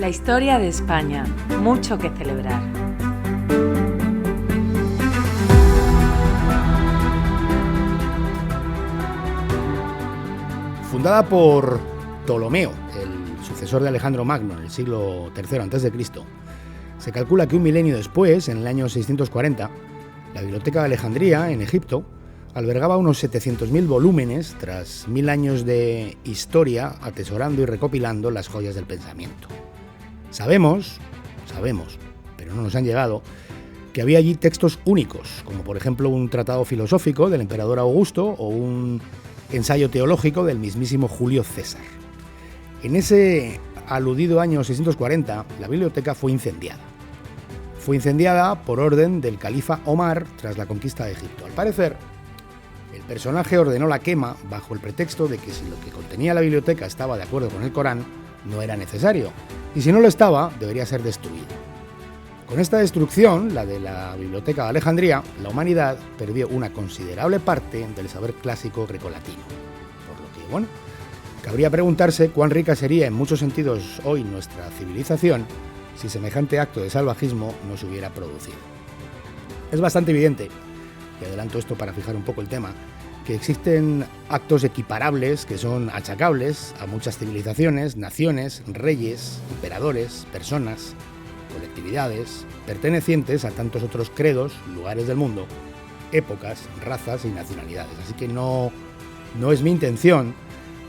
La historia de España, mucho que celebrar. Fundada por Ptolomeo, el sucesor de Alejandro Magno en el siglo III a.C., se calcula que un milenio después, en el año 640, la Biblioteca de Alejandría, en Egipto, albergaba unos 700.000 volúmenes tras 1000 años de historia atesorando y recopilando las joyas del pensamiento. Sabemos, pero no nos han llegado, que había allí textos únicos, como por ejemplo un tratado filosófico del emperador Augusto o un ensayo teológico del mismísimo Julio César. En ese aludido año 640, la biblioteca fue incendiada. Fue incendiada por orden del califa Omar tras la conquista de Egipto. Al parecer, el personaje ordenó la quema bajo el pretexto de que si lo que contenía la biblioteca estaba de acuerdo con el Corán, no era necesario, y si no lo estaba, debería ser destruido. Con esta destrucción, la de la Biblioteca de Alejandría, la humanidad perdió una considerable parte del saber clásico grecolatino. Por lo que, bueno, cabría preguntarse cuán rica sería en muchos sentidos hoy nuestra civilización si semejante acto de salvajismo no se hubiera producido. Es bastante evidente, y adelanto esto para fijar un poco el tema, que existen actos equiparables que son achacables a muchas civilizaciones, naciones, reyes, emperadores, personas, colectividades, pertenecientes a tantos otros credos, lugares del mundo, épocas, razas y nacionalidades. Así que no es mi intención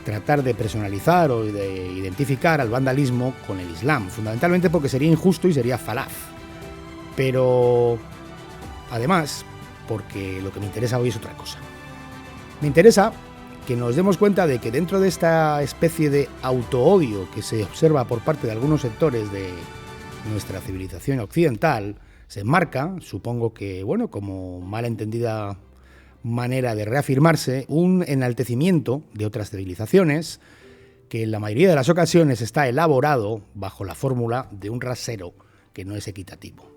tratar de personalizar o de identificar al vandalismo con el Islam, fundamentalmente porque sería injusto y sería falaz. Pero, además, porque lo que me interesa hoy es otra cosa. Me interesa que nos demos cuenta de que dentro de esta especie de autoodio que se observa por parte de algunos sectores de nuestra civilización occidental, se enmarca, supongo que, bueno, como malentendida manera de reafirmarse, un enaltecimiento de otras civilizaciones que en la mayoría de las ocasiones está elaborado bajo la fórmula de un rasero que no es equitativo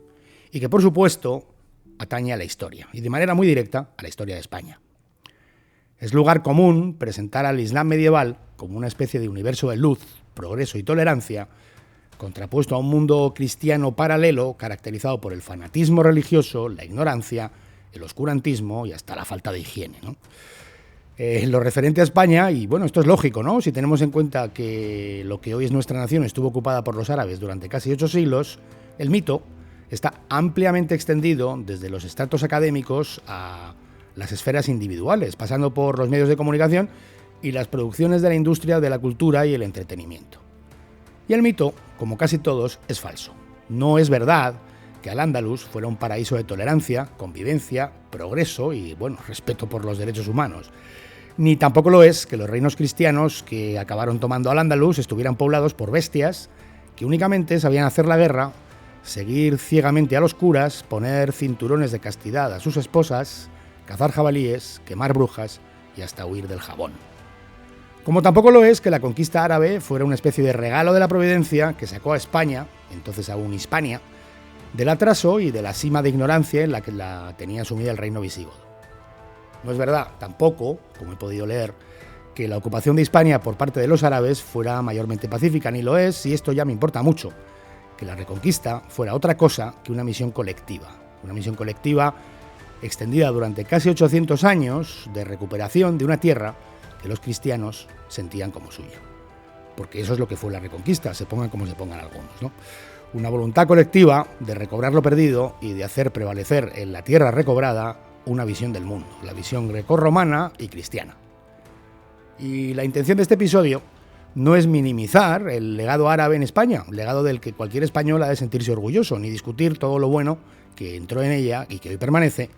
y que, por supuesto, atañe a la historia y de manera muy directa a la historia de España. Es lugar común presentar al Islam medieval como una especie de universo de luz, progreso y tolerancia, contrapuesto a un mundo cristiano paralelo caracterizado por el fanatismo religioso, la ignorancia, el oscurantismo y hasta la falta de higiene, ¿no? En lo referente a España, y bueno, esto es lógico, ¿no? Si tenemos en cuenta que lo que hoy es nuestra nación estuvo ocupada por los árabes durante casi 8 siglos, el mito está ampliamente extendido desde los estratos académicos a las esferas individuales, pasando por los medios de comunicación y las producciones de la industria de la cultura y el entretenimiento. Y el mito, como casi todos, es falso. No es verdad que Al-Ándalus fuera un paraíso de tolerancia, convivencia, progreso y, bueno, respeto por los derechos humanos. Ni tampoco lo es que los reinos cristianos que acabaron tomando Al-Ándalus estuvieran poblados por bestias que únicamente sabían hacer la guerra, seguir ciegamente a los curas, poner cinturones de castidad a sus esposas, cazar jabalíes, quemar brujas y hasta huir del jabón. Como tampoco lo es que la conquista árabe fuera una especie de regalo de la providencia que sacó a España, entonces aún Hispania, del atraso y de la sima de ignorancia en la que la tenía sumida el reino visigodo. No es verdad, tampoco, como he podido leer, que la ocupación de Hispania por parte de los árabes fuera mayormente pacífica, ni lo es, y esto ya me importa mucho, que la reconquista fuera otra cosa que una misión colectiva extendida durante casi 800 años de recuperación de una tierra que los cristianos sentían como suya. Porque eso es lo que fue la reconquista, se pongan como se pongan algunos, ¿no? Una voluntad colectiva de recobrar lo perdido y de hacer prevalecer en la tierra recobrada una visión del mundo, la visión grecorromana y cristiana. Y la intención de este episodio no es minimizar el legado árabe en España, legado del que cualquier español ha de sentirse orgulloso, ni discutir todo lo bueno que entró en ella y que hoy permanece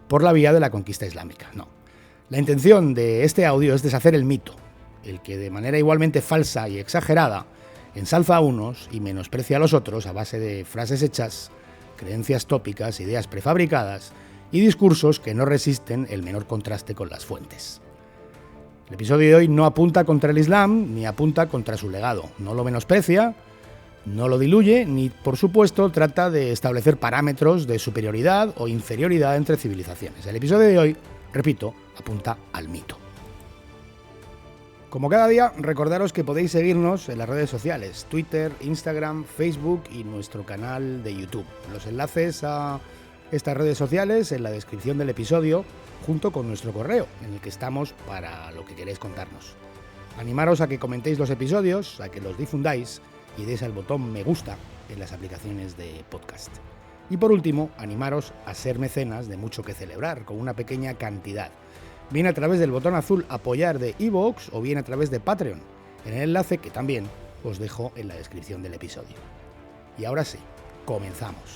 por la vía de la conquista islámica, no. La intención de este audio es deshacer el mito, el que de manera igualmente falsa y exagerada ensalza a unos y menosprecia a los otros a base de frases hechas, creencias tópicas, ideas prefabricadas y discursos que no resisten el menor contraste con las fuentes. El episodio de hoy no apunta contra el Islam ni apunta contra su legado, no lo menosprecia, no lo diluye ni, por supuesto, trata de establecer parámetros de superioridad o inferioridad entre civilizaciones. El episodio de hoy, repito, apunta al mito. Como cada día, recordaros que podéis seguirnos en las redes sociales, Twitter, Instagram, Facebook y nuestro canal de YouTube. Los enlaces a estas redes sociales en la descripción del episodio, junto con nuestro correo, en el que estamos para lo que queréis contarnos. Animaros a que comentéis los episodios, a que los difundáis y deis al botón me gusta en las aplicaciones de podcast. Y por último, animaros a ser mecenas de Mucho que Celebrar, con una pequeña cantidad. Bien a través del botón azul apoyar de iVoox o bien a través de Patreon, en el enlace que también os dejo en la descripción del episodio. Y ahora sí, comenzamos.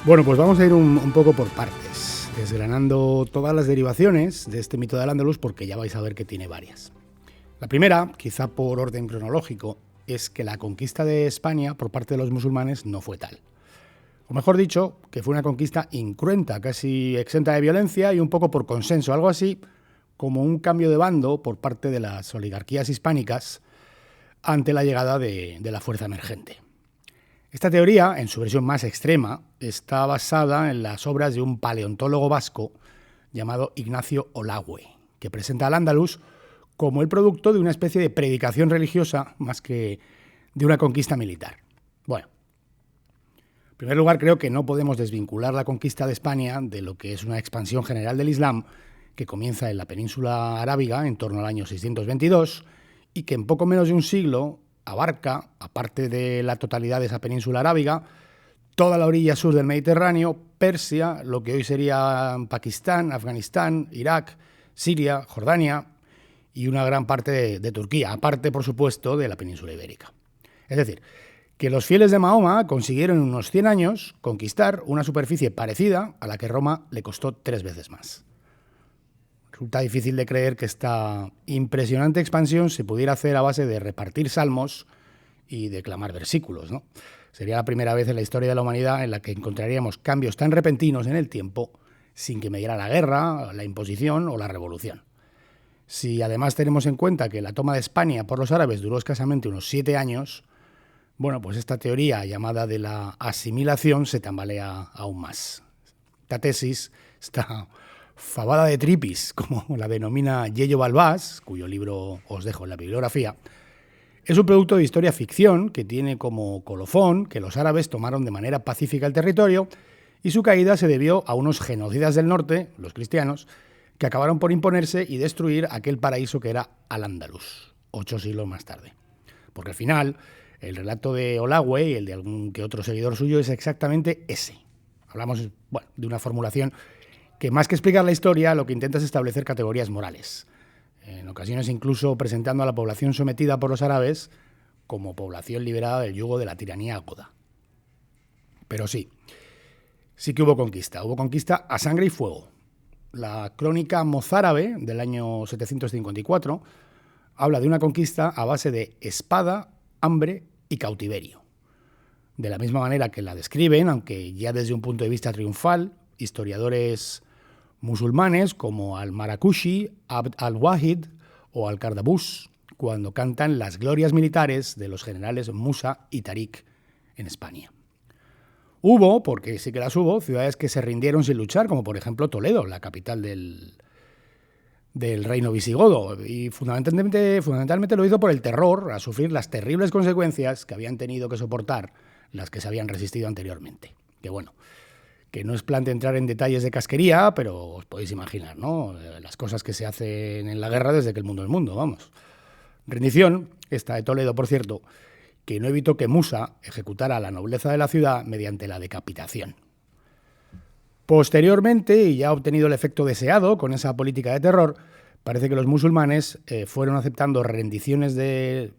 Bueno, pues vamos a ir un poco por partes, desgranando todas las derivaciones de este mito de Al-Ándalus, porque ya vais a ver que tiene varias. La primera, quizá por orden cronológico, es que la conquista de España por parte de los musulmanes no fue tal. O mejor dicho, que fue una conquista incruenta, casi exenta de violencia y un poco por consenso, algo así como un cambio de bando por parte de las oligarquías hispánicas ante la llegada de la fuerza emergente. Esta teoría, en su versión más extrema, está basada en las obras de un paleontólogo vasco llamado Ignacio Olagüe, que presenta al Andalus como el producto de una especie de predicación religiosa más que de una conquista militar. Bueno, en primer lugar, creo que no podemos desvincular la conquista de España de lo que es una expansión general del Islam que comienza en la península arábiga en torno al año 622 y que en poco menos de un siglo abarca, aparte de la totalidad de esa península arábiga, toda la orilla sur del Mediterráneo, Persia, lo que hoy sería Pakistán, Afganistán, Irak, Siria, Jordania y una gran parte de Turquía, aparte, por supuesto, de la península ibérica. Es decir, que los fieles de Mahoma consiguieron en unos 100 años conquistar una superficie parecida a la que Roma le costó 3 veces más. Resulta difícil de creer que esta impresionante expansión se pudiera hacer a base de repartir salmos y declamar versículos, ¿no? Sería la primera vez en la historia de la humanidad en la que encontraríamos cambios tan repentinos en el tiempo sin que mediara la guerra, la imposición o la revolución. Si además tenemos en cuenta que la toma de España por los árabes duró escasamente unos 7 años, bueno, pues esta teoría llamada de la asimilación se tambalea aún más. Esta tesis está fabada de tripis, como la denomina Yello Balbás, cuyo libro os dejo en la bibliografía, es un producto de historia ficción que tiene como colofón que los árabes tomaron de manera pacífica el territorio y su caída se debió a unos genocidas del norte, los cristianos, que acabaron por imponerse y destruir aquel paraíso que era Al-Ándalus, 8 siglos más tarde. Porque al final, el relato de Olagüe y el de algún que otro seguidor suyo es exactamente ese. Hablamos, bueno, de una formulación que más que explicar la historia, lo que intenta es establecer categorías morales, en ocasiones incluso presentando a la población sometida por los árabes como población liberada del yugo de la tiranía goda. Pero sí que hubo conquista a sangre y fuego. La crónica mozárabe del año 754 habla de una conquista a base de espada, hambre y cautiverio. De la misma manera que la describen, aunque ya desde un punto de vista triunfal, historiadores musulmanes como al-Marakushi, Abd al-Wahid o al-Kardabus, cuando cantan las glorias militares de los generales Musa y Tarik en España. Hubo, porque sí que las hubo, ciudades que se rindieron sin luchar, como por ejemplo Toledo, la capital del reino visigodo, y fundamentalmente lo hizo por el terror a sufrir las terribles consecuencias que habían tenido que soportar las que se habían resistido anteriormente. Que bueno, que no es plan de entrar en detalles de casquería, pero os podéis imaginar, ¿no? Las cosas que se hacen en la guerra desde que el mundo es mundo, vamos. Rendición, esta de Toledo, por cierto, que no evitó que Musa ejecutara a la nobleza de la ciudad mediante la decapitación. Posteriormente, y ya ha obtenido el efecto deseado con esa política de terror, parece que los musulmanes fueron aceptando rendiciones de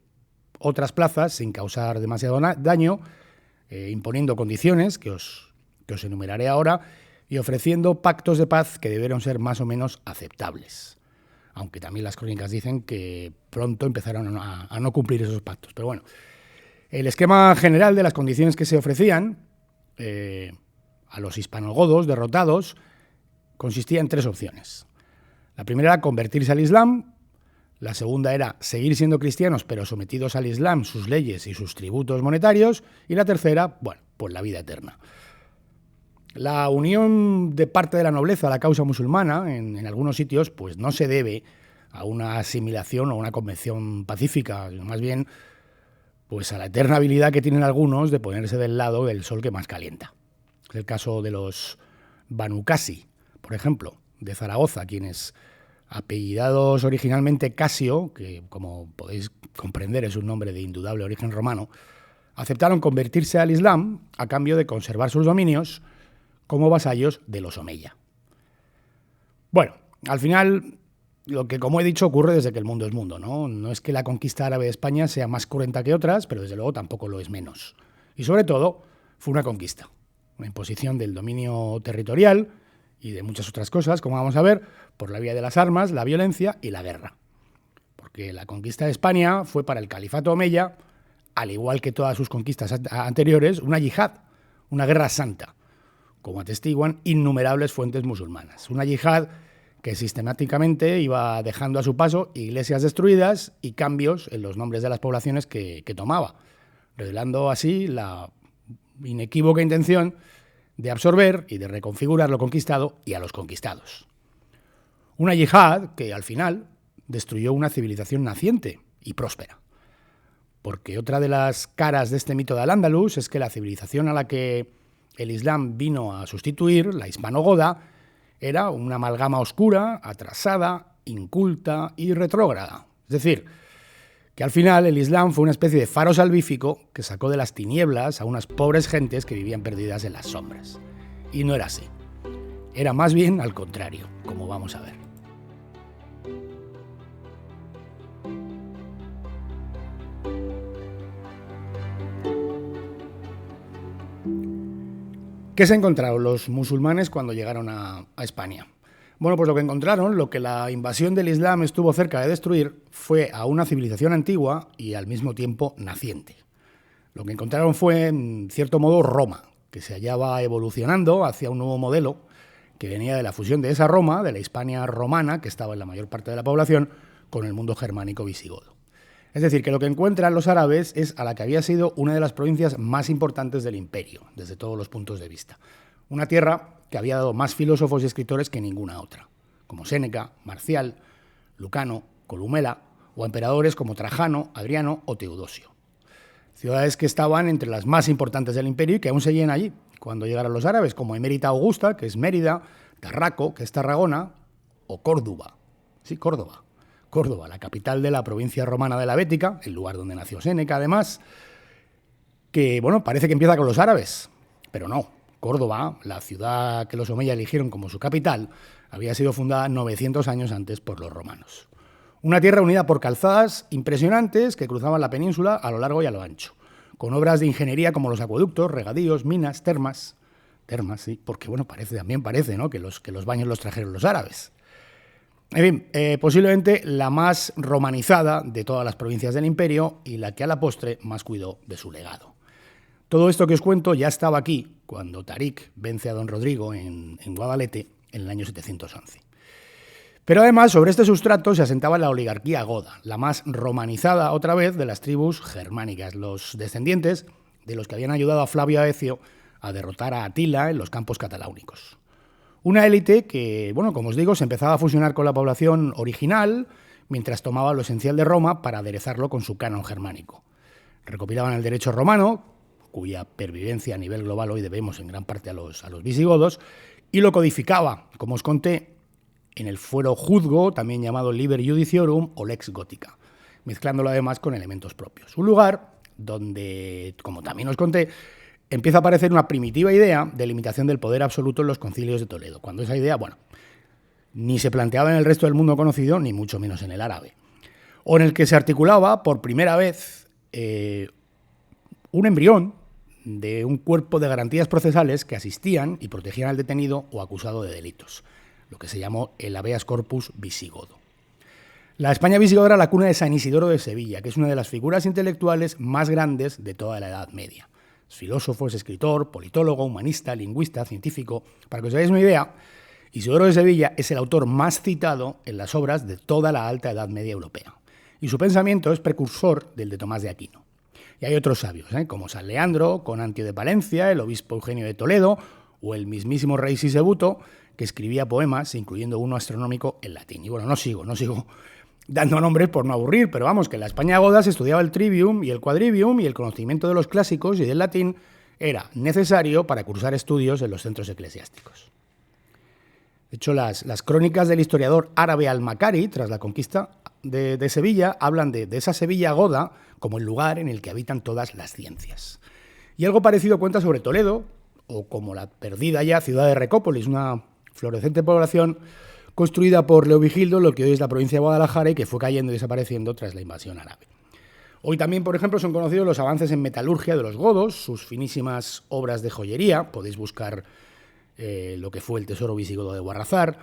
otras plazas sin causar demasiado daño, imponiendo condiciones que os enumeraré ahora y ofreciendo pactos de paz que debieron ser más o menos aceptables. aunque también las crónicas dicen que pronto empezaron a no cumplir esos pactos. Pero bueno, el esquema general de las condiciones que se ofrecían a los hispanogodos derrotados consistía en 3 opciones. La primera era convertirse al Islam, la segunda era seguir siendo cristianos pero sometidos al Islam, sus leyes y sus tributos monetarios, y la tercera, bueno, pues la vida eterna. La unión de parte de la nobleza a la causa musulmana en algunos sitios pues no se debe a una asimilación o una convención pacífica, sino más bien pues a la eterna habilidad que tienen algunos de ponerse del lado del sol que más calienta. Es el caso de los Banu Qasi, por ejemplo, de Zaragoza, quienes, apellidados originalmente Casio, que como podéis comprender es un nombre de indudable origen romano, aceptaron convertirse al Islam a cambio de conservar sus dominios como vasallos de los Omeya. Bueno, al final, lo que como he dicho ocurre desde que el mundo es mundo, ¿no? No es que la conquista árabe de España sea más cruenta que otras, pero desde luego tampoco lo es menos. Y sobre todo, fue una conquista, una imposición del dominio territorial y de muchas otras cosas, como vamos a ver, por la vía de las armas, la violencia y la guerra. Porque la conquista de España fue para el califato omeya, al igual que todas sus conquistas anteriores, una yihad, una guerra santa, como atestiguan innumerables fuentes musulmanas. Una yihad que sistemáticamente iba dejando a su paso iglesias destruidas y cambios en los nombres de las poblaciones que tomaba, revelando así la inequívoca intención de absorber y de reconfigurar lo conquistado y a los conquistados. Una yihad que al final destruyó una civilización naciente y próspera. Porque otra de las caras de este mito de Al-Ándalus es que la civilización a la que el Islam vino a sustituir, la hispanogoda, era una amalgama oscura, atrasada, inculta y retrógrada. Es decir, que al final el Islam fue una especie de faro salvífico que sacó de las tinieblas a unas pobres gentes que vivían perdidas en las sombras. Y no era así. Era más bien al contrario, como vamos a ver. ¿Qué se encontraron los musulmanes cuando llegaron a España? Bueno, pues lo que encontraron, lo que la invasión del Islam estuvo cerca de destruir, fue a una civilización antigua y al mismo tiempo naciente. Lo que encontraron fue, en cierto modo, Roma, que se hallaba evolucionando hacia un nuevo modelo que venía de la fusión de esa Roma, de la Hispania romana, que estaba en la mayor parte de la población, con el mundo germánico visigodo. Es decir, que lo que encuentran los árabes es a la que había sido una de las provincias más importantes del imperio, desde todos los puntos de vista. Una tierra que había dado más filósofos y escritores que ninguna otra, como Séneca, Marcial, Lucano, Columela, o emperadores como Trajano, Adriano o Teodosio. Ciudades que estaban entre las más importantes del imperio y que aún seguían allí cuando llegaron los árabes, como Emérita Augusta, que es Mérida, Tarraco, que es Tarragona, o Córdoba. Sí, Córdoba, la capital de la provincia romana de la Bética, el lugar donde nació Séneca, además, que, bueno, parece que empieza con los árabes, pero no. Córdoba, la ciudad que los Omeya eligieron como su capital, había sido fundada 900 años antes por los romanos. Una tierra unida por calzadas impresionantes que cruzaban la península a lo largo y a lo ancho, con obras de ingeniería como los acueductos, regadíos, minas, termas, sí, porque, bueno, también parece, ¿no?, que los baños los trajeron los árabes. En fin, posiblemente la más romanizada de todas las provincias del imperio y la que a la postre más cuidó de su legado. Todo esto que os cuento ya estaba aquí cuando Tarik vence a don Rodrigo en Guadalete en el año 711. Pero además sobre este sustrato se asentaba la oligarquía goda, la más romanizada otra vez de las tribus germánicas, los descendientes de los que habían ayudado a Flavio Aecio a derrotar a Atila en los campos cataláunicos. Una élite que, bueno, como os digo, se empezaba a fusionar con la población original mientras tomaba lo esencial de Roma para aderezarlo con su canon germánico. Recopilaban el derecho romano, cuya pervivencia a nivel global hoy debemos en gran parte a los visigodos, y lo codificaba, como os conté, en el fuero juzgo, también llamado Liber Judiciorum o Lex Gótica, mezclándolo además con elementos propios. Un lugar donde, como también os conté, empieza a aparecer una primitiva idea de limitación del poder absoluto en los concilios de Toledo, cuando esa idea, bueno, ni se planteaba en el resto del mundo conocido, ni mucho menos en el árabe, o en el que se articulaba por primera vez un embrión de un cuerpo de garantías procesales que asistían y protegían al detenido o acusado de delitos, lo que se llamó el habeas corpus visigodo. La España visigoda era la cuna de San Isidoro de Sevilla, que es una de las figuras intelectuales más grandes de toda la Edad Media. Es filósofo, es escritor, politólogo, humanista, lingüista, científico. Para que os hagáis una idea, Isidoro de Sevilla es el autor más citado en las obras de toda la Alta Edad Media europea. Y su pensamiento es precursor del de Tomás de Aquino. Y hay otros sabios, como San Leandro, Conantio de Palencia, el obispo Eugenio de Toledo o el mismísimo rey Sisebuto, que escribía poemas, incluyendo uno astronómico en latín. Y bueno, no sigo dando nombres por no aburrir, pero vamos, que en la España goda se estudiaba el trivium y el quadrivium y el conocimiento de los clásicos y del latín era necesario para cursar estudios en los centros eclesiásticos. De hecho, las crónicas del historiador árabe al-Makari, tras la conquista de Sevilla, hablan de esa Sevilla goda como el lugar en el que habitan todas las ciencias. Y algo parecido cuenta sobre Toledo, o como la perdida ya ciudad de Recópolis, una florecente población construida por Leovigildo, lo que hoy es la provincia de Guadalajara y que fue cayendo y desapareciendo tras la invasión árabe. Hoy también, por ejemplo, son conocidos los avances en metalurgia de los godos, sus finísimas obras de joyería, podéis buscar lo que fue el tesoro visigodo de Guarrazar,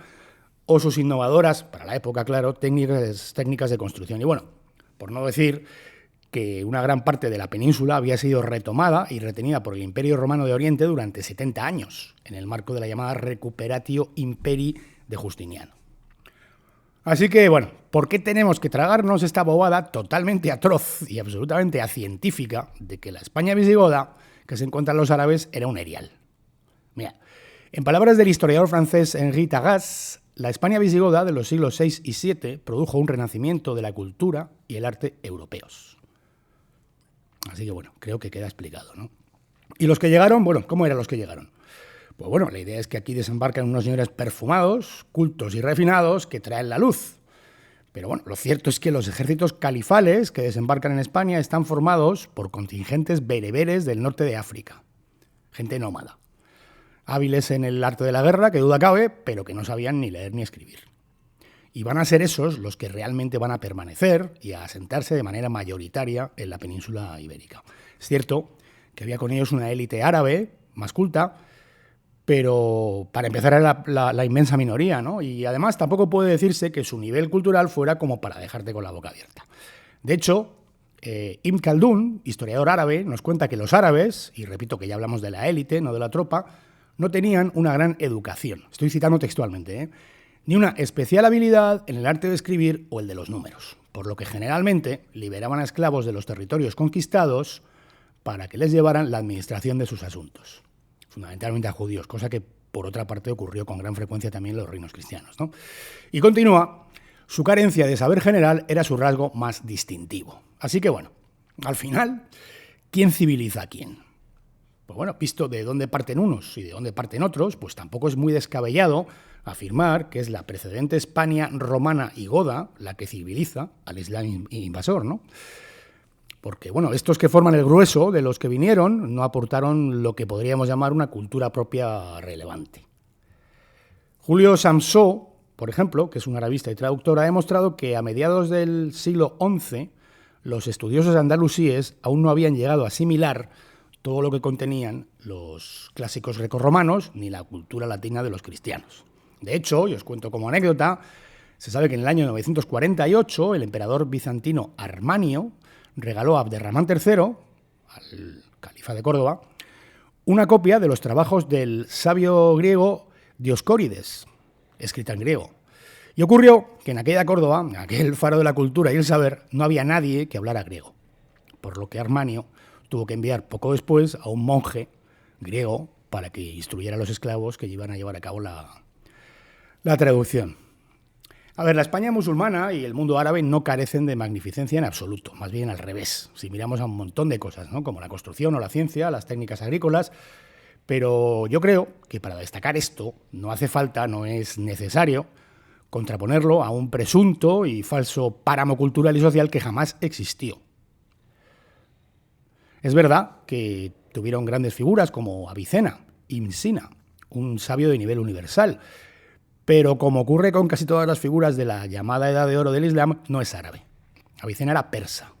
o sus innovadoras, para la época, claro, técnicas de construcción. Y bueno, por no decir que una gran parte de la península había sido retomada y retenida por el Imperio Romano de Oriente durante 70 años, en el marco de la llamada Recuperatio Imperii de Justiniano. Así que, bueno, ¿por qué tenemos que tragarnos esta bobada totalmente atroz y absolutamente acientífica de que la España visigoda que se encuentran los árabes era un erial? Mira, en palabras del historiador francés Henri Tagas, la España visigoda de los siglos VI y VII produjo un renacimiento de la cultura y el arte europeos. Así que, bueno, creo que queda explicado, ¿no? Y los que llegaron, bueno, ¿cómo eran los que llegaron? Pues bueno, la idea es que aquí desembarcan unos señores perfumados, cultos y refinados que traen la luz. Pero bueno, lo cierto es que los ejércitos califales que desembarcan en España están formados por contingentes bereberes del norte de África. Gente nómada. Hábiles en el arte de la guerra, que duda cabe, pero que no sabían ni leer ni escribir. Y van a ser esos los que realmente van a permanecer y a asentarse de manera mayoritaria en la península ibérica. Es cierto que había con ellos una élite árabe, más culta, pero para empezar era la inmensa minoría, ¿no? Y además tampoco puede decirse que su nivel cultural fuera como para dejarte con la boca abierta. De hecho, Ibn Khaldun, historiador árabe, nos cuenta que los árabes, y repito que ya hablamos de la élite, no de la tropa, no tenían una gran educación. Estoy citando textualmente, ni una especial habilidad en el arte de escribir o el de los números, por lo que generalmente liberaban a esclavos de los territorios conquistados para que les llevaran la administración de sus asuntos, fundamentalmente a judíos, cosa que por otra parte ocurrió con gran frecuencia también en los reinos cristianos, ¿no? Y continúa, su carencia de saber general era su rasgo más distintivo. Así que bueno, al final, ¿quién civiliza a quién? Pues bueno, visto de dónde parten unos y de dónde parten otros, pues tampoco es muy descabellado afirmar que es la precedente España romana y goda la que civiliza al Islam invasor, ¿no? Porque, bueno, estos que forman el grueso de los que vinieron no aportaron lo que podríamos llamar una cultura propia relevante. Julio Samsó, por ejemplo, que es un arabista y traductor, ha demostrado que a mediados del siglo XI los estudiosos andalusíes aún no habían llegado a asimilar todo lo que contenían los clásicos grecorromanos ni la cultura latina de los cristianos. De hecho, y os cuento como anécdota, se sabe que en el año 948 el emperador bizantino Armanio regaló a Abderramán III, al califa de Córdoba, una copia de los trabajos del sabio griego Dioscórides, escrita en griego. Y ocurrió que en aquella Córdoba, en aquel faro de la cultura y el saber, no había nadie que hablara griego, por lo que Armanio tuvo que enviar poco después a un monje griego para que instruyera a los esclavos que iban a llevar a cabo la traducción. A ver, la España musulmana y el mundo árabe no carecen de magnificencia en absoluto, más bien al revés. Si miramos a un montón de cosas, ¿no? Como la construcción o la ciencia, las técnicas agrícolas, pero yo creo que para destacar esto no hace falta, no es necesario contraponerlo a un presunto y falso páramo cultural y social que jamás existió. Es verdad que tuvieron grandes figuras como Avicena, Ibn Sina, un sabio de nivel universal, pero como ocurre con casi todas las figuras de la llamada Edad de Oro del Islam, no es árabe. Avicena era persa.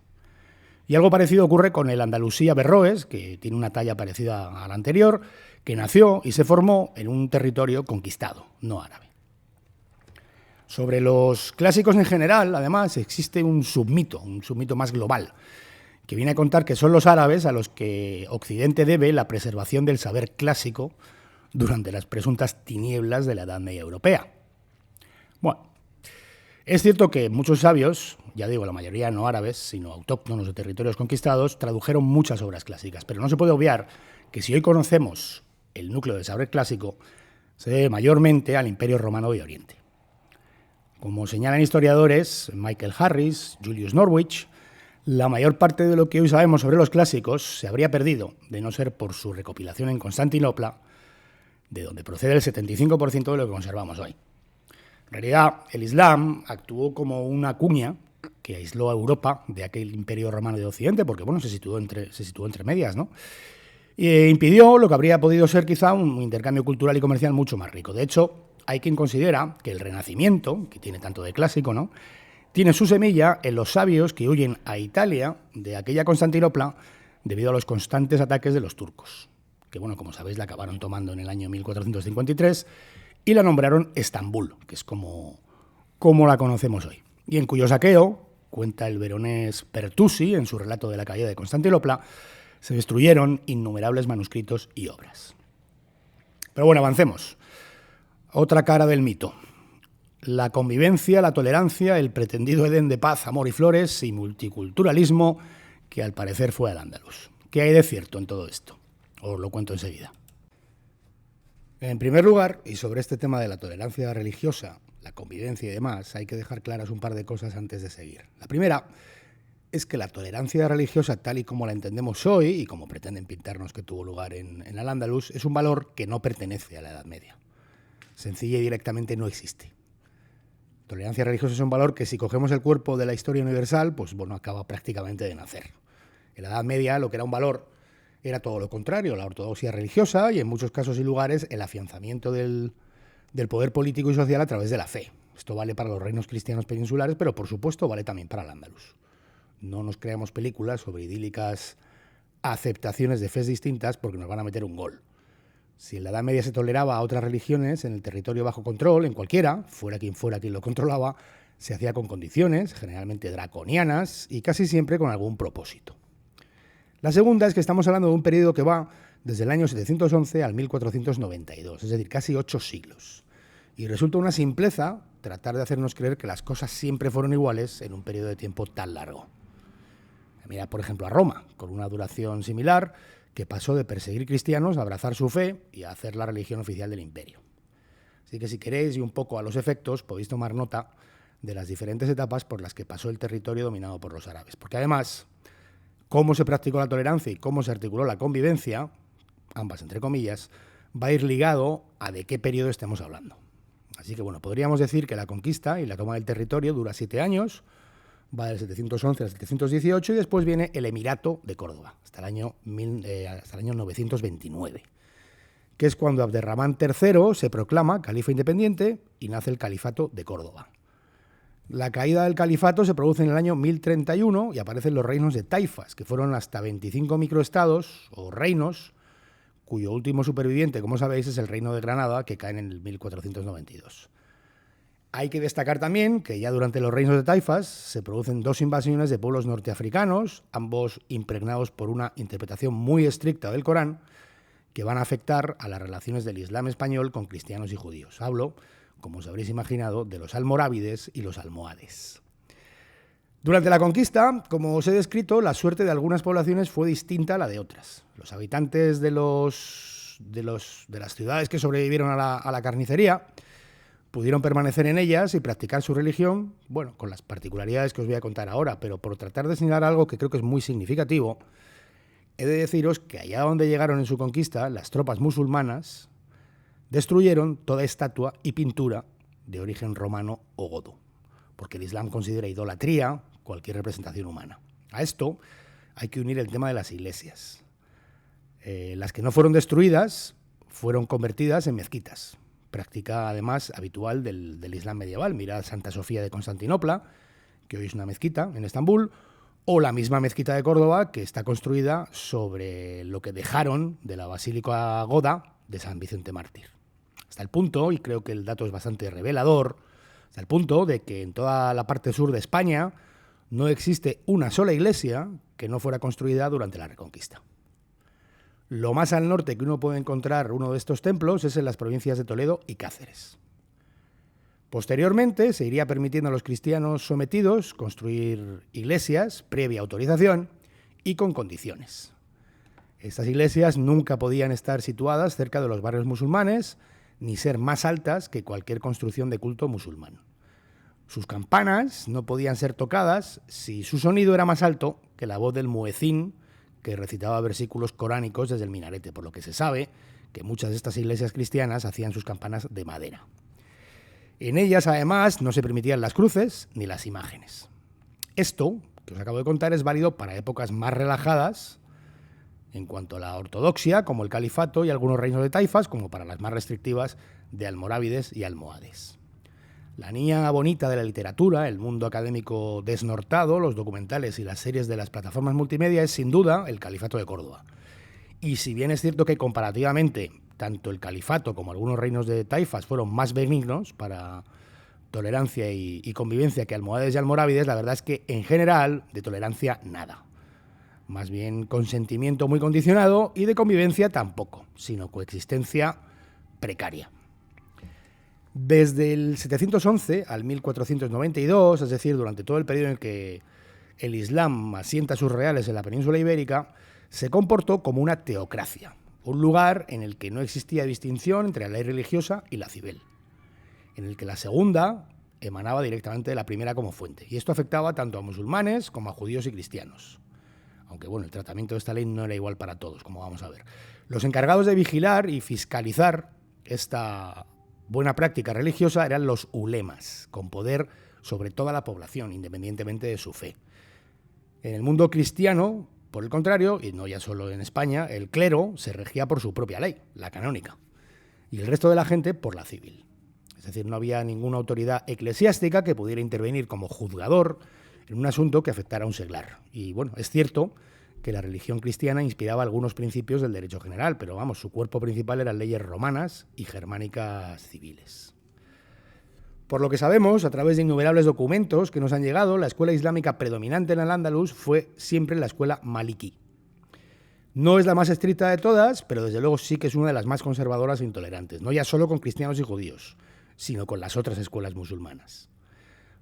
Y algo parecido ocurre con el andalusí Averroes, que tiene una talla parecida a la anterior, que nació y se formó en un territorio conquistado, no árabe. Sobre los clásicos en general, además, existe un submito más global, que viene a contar que son los árabes a los que Occidente debe la preservación del saber clásico durante las presuntas tinieblas de la Edad Media europea. Bueno, es cierto que muchos sabios, ya digo, la mayoría no árabes, sino autóctonos de territorios conquistados, tradujeron muchas obras clásicas, pero no se puede obviar que si hoy conocemos el núcleo del saber clásico, se debe mayormente al Imperio Romano de Oriente. Como señalan historiadores Michael Harris, Julius Norwich, la mayor parte de lo que hoy sabemos sobre los clásicos se habría perdido, de no ser por su recopilación en Constantinopla, de donde procede el 75% de lo que conservamos hoy. En realidad, el Islam actuó como una cuña que aisló a Europa de aquel Imperio Romano de Occidente, porque bueno, se situó entre medias, ¿no? E impidió lo que habría podido ser quizá un intercambio cultural y comercial mucho más rico. De hecho, hay quien considera que el Renacimiento, que tiene tanto de clásico, ¿no?, tiene su semilla en los sabios que huyen a Italia de aquella Constantinopla debido a los constantes ataques de los turcos, que bueno, como sabéis, la acabaron tomando en el año 1453 y la nombraron Estambul, que es como la conocemos hoy, y en cuyo saqueo, cuenta el veronés Pertusi en su relato de la caída de Constantinopla, se destruyeron innumerables manuscritos y obras. Pero bueno, avancemos. Otra cara del mito. La convivencia, la tolerancia, el pretendido Edén de paz, amor y flores y multiculturalismo que al parecer fue Al-Ándalus. ¿Qué hay de cierto en todo esto? Os lo cuento enseguida. En primer lugar, y sobre este tema de la tolerancia religiosa, la convivencia y demás, hay que dejar claras un par de cosas antes de seguir. La primera es que la tolerancia religiosa, tal y como la entendemos hoy, y como pretenden pintarnos que tuvo lugar en Al-Ándalus, es un valor que no pertenece a la Edad Media. Sencilla y directamente no existe. Tolerancia religiosa es un valor que, si cogemos el cuerpo de la historia universal, pues bueno, acaba prácticamente de nacer. En la Edad Media lo que era un valor era todo lo contrario, la ortodoxia religiosa y en muchos casos y lugares el afianzamiento del poder político y social a través de la fe. Esto vale para los reinos cristianos peninsulares, pero por supuesto vale también para Al-Ándalus. No nos creamos películas sobre idílicas aceptaciones de fes distintas porque nos van a meter un gol. Si en la Edad Media se toleraba a otras religiones en el territorio bajo control, en cualquiera, fuera quien lo controlaba, se hacía con condiciones, generalmente draconianas, y casi siempre con algún propósito. La segunda es que estamos hablando de un periodo que va desde el año 711 al 1492, es decir, casi 8 siglos. Y resulta una simpleza tratar de hacernos creer que las cosas siempre fueron iguales en un periodo de tiempo tan largo. Mira, por ejemplo, a Roma, con una duración similar, que pasó de perseguir cristianos a abrazar su fe y a hacer la religión oficial del imperio. Así que si queréis, y un poco a los efectos, podéis tomar nota de las diferentes etapas por las que pasó el territorio dominado por los árabes. Porque además, cómo se practicó la tolerancia y cómo se articuló la convivencia, ambas entre comillas, va a ir ligado a de qué periodo estemos hablando. Así que bueno, podríamos decir que la conquista y la toma del territorio dura 7 años, va del 711 al 718 y después viene el Emirato de Córdoba, hasta el año 929, que es cuando Abderramán III se proclama califa independiente y nace el Califato de Córdoba. La caída del califato se produce en el año 1031 y aparecen los reinos de taifas, que fueron hasta 25 microestados o reinos, cuyo último superviviente, como sabéis, es el reino de Granada, que cae en el 1492. Hay que destacar también que ya durante los reinos de taifas se producen 2 invasiones de pueblos norteafricanos, ambos impregnados por una interpretación muy estricta del Corán, que van a afectar a las relaciones del Islam español con cristianos y judíos. Hablo, como os habréis imaginado, de los almorávides y los almohades. Durante la conquista, como os he descrito, la suerte de algunas poblaciones fue distinta a la de otras. Los habitantes de las ciudades que sobrevivieron a la carnicería pudieron permanecer en ellas y practicar su religión, bueno, con las particularidades que os voy a contar ahora, pero por tratar de señalar algo que creo que es muy significativo, he de deciros que allá donde llegaron en su conquista, las tropas musulmanas destruyeron toda estatua y pintura de origen romano o godo, porque el Islam considera idolatría cualquier representación humana. A esto hay que unir el tema de las iglesias. Las que no fueron destruidas fueron convertidas en mezquitas, práctica además habitual del Islam medieval. Mirad Santa Sofía de Constantinopla, que hoy es una mezquita en Estambul, o la misma mezquita de Córdoba, que está construida sobre lo que dejaron de la Basílica Goda de San Vicente Mártir. Hasta el punto, y creo que el dato es bastante revelador, hasta el punto de que en toda la parte sur de España no existe una sola iglesia que no fuera construida durante la Reconquista. Lo más al norte que uno puede encontrar uno de estos templos es en las provincias de Toledo y Cáceres. Posteriormente se iría permitiendo a los cristianos sometidos construir iglesias previa autorización y con condiciones. Estas iglesias nunca podían estar situadas cerca de los barrios musulmanes ni ser más altas que cualquier construcción de culto musulmán. Sus campanas no podían ser tocadas si su sonido era más alto que la voz del muecín que recitaba versículos coránicos desde el minarete, por lo que se sabe que muchas de estas iglesias cristianas hacían sus campanas de madera. En ellas, además, no se permitían las cruces ni las imágenes. Esto que os acabo de contar es válido para épocas más relajadas en cuanto a la ortodoxia, como el califato y algunos reinos de taifas, como para las más restrictivas de almorávides y almohades. La niña bonita de la literatura, el mundo académico desnortado, los documentales y las series de las plataformas multimedia es sin duda el Califato de Córdoba. Y si bien es cierto que comparativamente tanto el califato como algunos reinos de taifas fueron más benignos para tolerancia y convivencia que almohades y almorávides, la verdad es que en general de tolerancia nada. Más bien consentimiento muy condicionado y de convivencia tampoco, sino coexistencia precaria. Desde el 711 al 1492, es decir, durante todo el periodo en el que el Islam asienta sus reales en la península ibérica, se comportó como una teocracia, un lugar en el que no existía distinción entre la ley religiosa y la civil, en el que la segunda emanaba directamente de la primera como fuente, y esto afectaba tanto a musulmanes como a judíos y cristianos. Aunque bueno, el tratamiento de esta ley no era igual para todos, como vamos a ver. Los encargados de vigilar y fiscalizar esta buena práctica religiosa eran los ulemas, con poder sobre toda la población, independientemente de su fe. En el mundo cristiano, por el contrario, y no ya solo en España, el clero se regía por su propia ley, la canónica, y el resto de la gente por la civil. Es decir, no había ninguna autoridad eclesiástica que pudiera intervenir como juzgador en un asunto que afectara a un seglar. Y bueno, es cierto que la religión cristiana inspiraba algunos principios del derecho general, pero vamos, su cuerpo principal eran leyes romanas y germánicas civiles. Por lo que sabemos, a través de innumerables documentos que nos han llegado, la escuela islámica predominante en Al-Ándalus fue siempre la escuela maliki. No es la más estricta de todas, pero desde luego sí que es una de las más conservadoras e intolerantes, no ya solo con cristianos y judíos, sino con las otras escuelas musulmanas.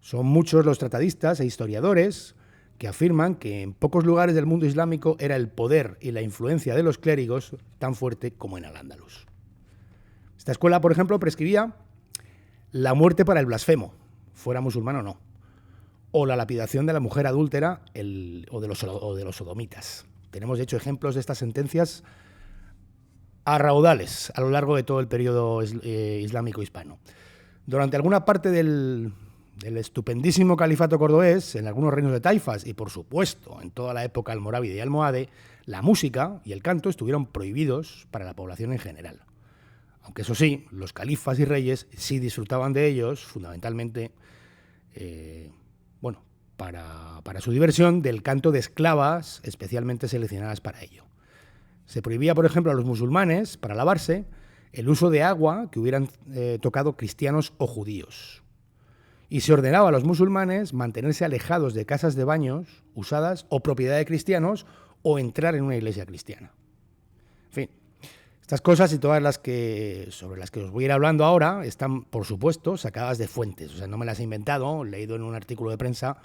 Son muchos los tratadistas e historiadores que afirman que en pocos lugares del mundo islámico era el poder y la influencia de los clérigos tan fuerte como en Al-Ándalus. Esta escuela, por ejemplo, prescribía la muerte para el blasfemo, fuera musulmán o no, o la lapidación de la mujer adúltera o de los sodomitas. Tenemos, de hecho, ejemplos de estas sentencias a raudales a lo largo de todo el periodo islámico hispano. Durante alguna parte del estupendísimo califato cordobés, en algunos reinos de taifas y, por supuesto, en toda la época almorávide y almohade, la música y el canto estuvieron prohibidos para la población en general. Aunque eso sí, los califas y reyes sí disfrutaban de ellos, fundamentalmente, para su diversión, del canto de esclavas especialmente seleccionadas para ello. Se prohibía, por ejemplo, a los musulmanes, para lavarse, el uso de agua que hubieran tocado cristianos o judíos. Y se ordenaba a los musulmanes mantenerse alejados de casas de baños usadas o propiedad de cristianos o entrar en una iglesia cristiana. En fin, estas cosas y todas sobre las que os voy a ir hablando ahora están, por supuesto, sacadas de fuentes. O sea, no me las he inventado, leído en un artículo de prensa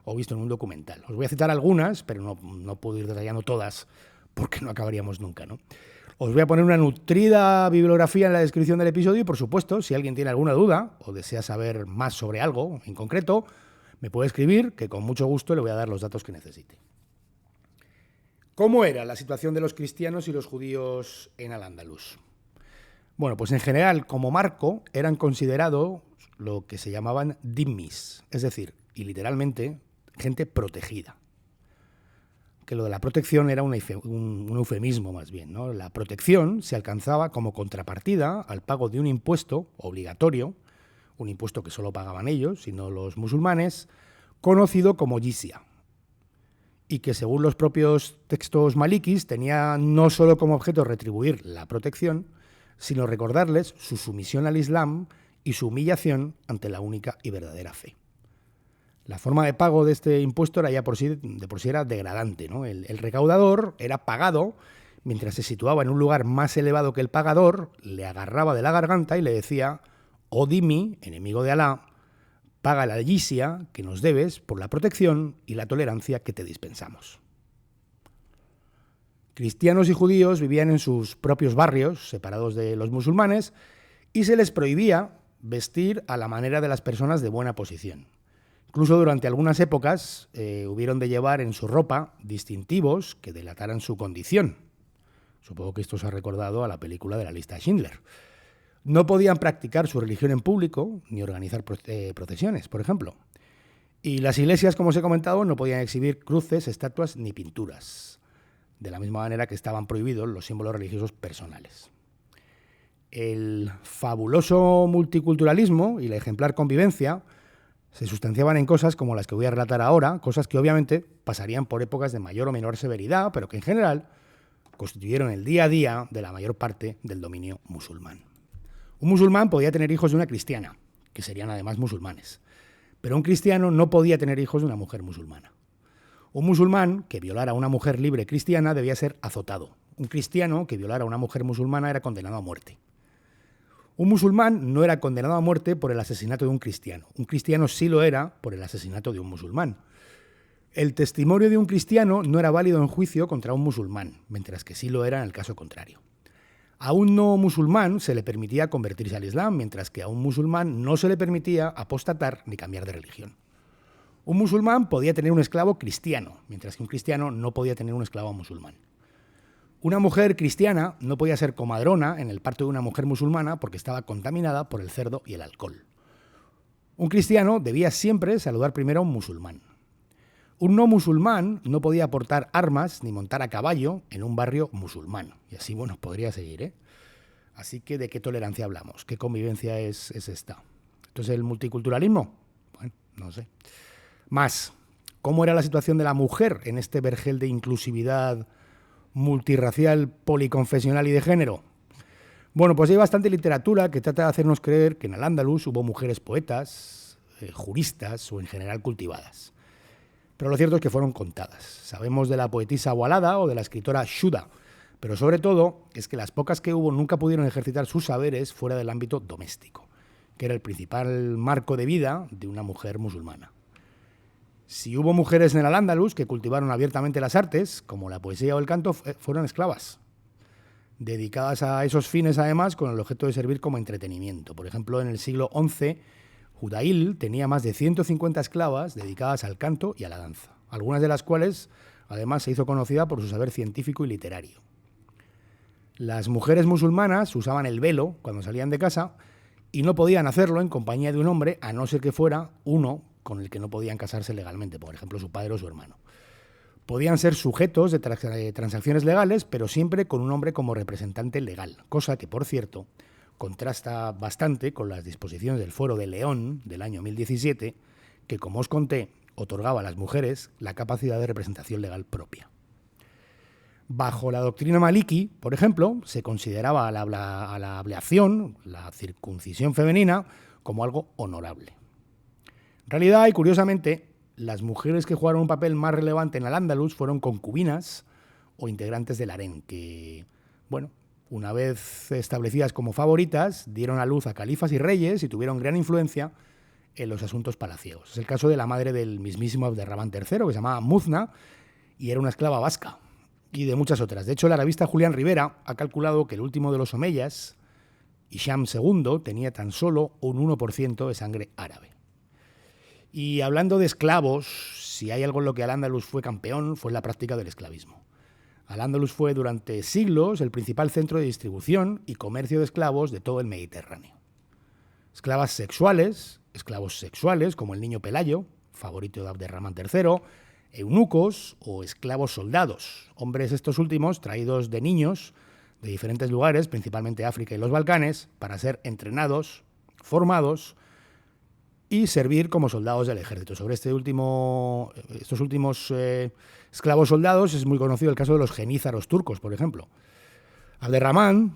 o visto en un documental. Os voy a citar algunas, pero no puedo ir detallando todas porque no acabaríamos nunca, ¿no? Os voy a poner una nutrida bibliografía en la descripción del episodio y, por supuesto, si alguien tiene alguna duda o desea saber más sobre algo en concreto, me puede escribir, que con mucho gusto le voy a dar los datos que necesite. ¿Cómo era la situación de los cristianos y los judíos en Al-Ándalus? Bueno, pues en general, como marco, eran considerados lo que se llamaban dhimmis, es decir, y literalmente, gente protegida. Que lo de la protección era un eufemismo más bien, ¿no? La protección se alcanzaba como contrapartida al pago de un impuesto obligatorio, un impuesto que solo pagaban ellos, sino los musulmanes, conocido como jizya, y que según los propios textos malikis tenía no solo como objeto retribuir la protección, sino recordarles su sumisión al Islam y su humillación ante la única y verdadera fe. La forma de pago de este impuesto era ya de por sí era degradante, ¿no? El recaudador era pagado mientras se situaba en un lugar más elevado que el pagador, le agarraba de la garganta y le decía: «Oh Dhimmi, enemigo de Alá, paga la jizya que nos debes por la protección y la tolerancia que te dispensamos». Cristianos y judíos vivían en sus propios barrios, separados de los musulmanes, y se les prohibía vestir a la manera de las personas de buena posición. Incluso durante algunas épocas hubieron de llevar en su ropa distintivos que delataran su condición. Supongo que esto os ha recordado a la película de la lista de Schindler. No podían practicar su religión en público ni organizar procesiones, por ejemplo. Y las iglesias, como os he comentado, no podían exhibir cruces, estatuas ni pinturas, de la misma manera que estaban prohibidos los símbolos religiosos personales. El fabuloso multiculturalismo y la ejemplar convivencia se sustanciaban en cosas como las que voy a relatar ahora, cosas que obviamente pasarían por épocas de mayor o menor severidad, pero que en general constituyeron el día a día de la mayor parte del dominio musulmán. Un musulmán podía tener hijos de una cristiana, que serían además musulmanes, pero un cristiano no podía tener hijos de una mujer musulmana. Un musulmán que violara a una mujer libre cristiana debía ser azotado. Un cristiano que violara a una mujer musulmana era condenado a muerte. Un musulmán no era condenado a muerte por el asesinato de un cristiano. Un cristiano sí lo era por el asesinato de un musulmán. El testimonio de un cristiano no era válido en juicio contra un musulmán, mientras que sí lo era en el caso contrario. A un no musulmán se le permitía convertirse al Islam, mientras que a un musulmán no se le permitía apostatar ni cambiar de religión. Un musulmán podía tener un esclavo cristiano, mientras que un cristiano no podía tener un esclavo musulmán. Una mujer cristiana no podía ser comadrona en el parto de una mujer musulmana porque estaba contaminada por el cerdo y el alcohol. Un cristiano debía siempre saludar primero a un musulmán. Un no musulmán no podía portar armas ni montar a caballo en un barrio musulmán. Y así, bueno, podría seguir, ¿eh? Así que, ¿de qué tolerancia hablamos? ¿Qué convivencia es esta? ¿Entonces el multiculturalismo? Bueno, no sé. Más, ¿cómo era la situación de la mujer en este vergel de inclusividad multirracial, policonfesional y de género? Bueno, pues hay bastante literatura que trata de hacernos creer que en Al-Ándalus hubo mujeres poetas, juristas o en general cultivadas. Pero lo cierto es que fueron contadas. Sabemos de la poetisa Walada o de la escritora Shuda, pero sobre todo es que las pocas que hubo nunca pudieron ejercitar sus saberes fuera del ámbito doméstico, que era el principal marco de vida de una mujer musulmana. Si hubo mujeres en el Al-Ándalus que cultivaron abiertamente las artes, como la poesía o el canto, fueron esclavas, dedicadas a esos fines además con el objeto de servir como entretenimiento. Por ejemplo, en el siglo XI, Judail tenía más de 150 esclavas dedicadas al canto y a la danza, algunas de las cuales además se hizo conocida por su saber científico y literario. Las mujeres musulmanas usaban el velo cuando salían de casa y no podían hacerlo en compañía de un hombre a no ser que fuera uno con el que no podían casarse legalmente, por ejemplo su padre o su hermano. Podían ser sujetos de transacciones legales, pero siempre con un hombre como representante legal, cosa que, por cierto, contrasta bastante con las disposiciones del Fuero de León del año 1017, que, como os conté, otorgaba a las mujeres la capacidad de representación legal propia. Bajo la doctrina maliki, por ejemplo, se consideraba a la ablación, la circuncisión femenina, como algo honorable. En realidad, y curiosamente, las mujeres que jugaron un papel más relevante en Al-Ándalus fueron concubinas o integrantes del harén, que, bueno, una vez establecidas como favoritas, dieron a luz a califas y reyes y tuvieron gran influencia en los asuntos palaciegos. Es el caso de la madre del mismísimo Abderramán III, que se llamaba Muzna, y era una esclava vasca, y de muchas otras. De hecho, la revista Julián Rivera ha calculado que el último de los omeyas, Hisham II, tenía tan solo un 1% de sangre árabe. Y hablando de esclavos, si hay algo en lo que Al-Ándalus fue campeón, fue en la práctica del esclavismo. Al-Ándalus fue durante siglos el principal centro de distribución y comercio de esclavos de todo el Mediterráneo. Esclavos sexuales como el niño Pelayo, favorito de Abderramán III, eunucos o esclavos soldados, hombres estos últimos traídos de niños de diferentes lugares, principalmente África y los Balcanes, para ser entrenados, formados y servir como soldados del ejército. Sobre estos últimos esclavos soldados es muy conocido el caso de los genízaros turcos, por ejemplo. Abderramán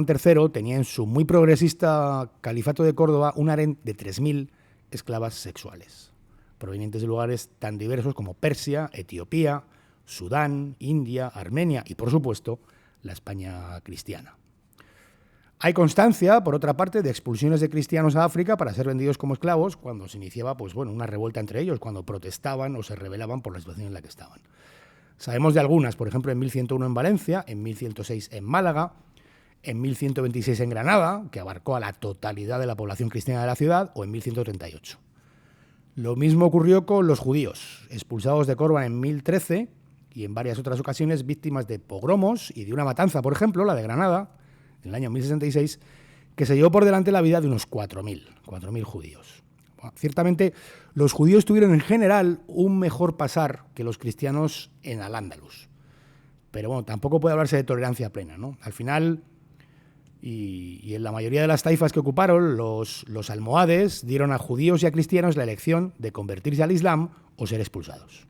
III tenía en su muy progresista califato de Córdoba un harén de 3.000 esclavas sexuales, provenientes de lugares tan diversos como Persia, Etiopía, Sudán, India, Armenia y, por supuesto, la España cristiana. Hay constancia, por otra parte, de expulsiones de cristianos a África para ser vendidos como esclavos cuando se iniciaba una revuelta entre ellos, cuando protestaban o se rebelaban por la situación en la que estaban. Sabemos de algunas, por ejemplo, en 1101 en Valencia, en 1106 en Málaga, en 1126 en Granada, que abarcó a la totalidad de la población cristiana de la ciudad, o en 1138. Lo mismo ocurrió con los judíos, expulsados de Córdoba en 1013 y en varias otras ocasiones víctimas de pogromos y de una matanza, por ejemplo, la de Granada, en el año 1066, que se llevó por delante la vida de unos 4.000 judíos. Bueno, ciertamente, los judíos tuvieron en general un mejor pasar que los cristianos en Al-Ándalus. Pero bueno, tampoco puede hablarse de tolerancia plena, ¿no? Al final, y en la mayoría de las taifas que ocuparon, los almohades dieron a judíos y a cristianos la elección de convertirse al Islam o ser expulsados.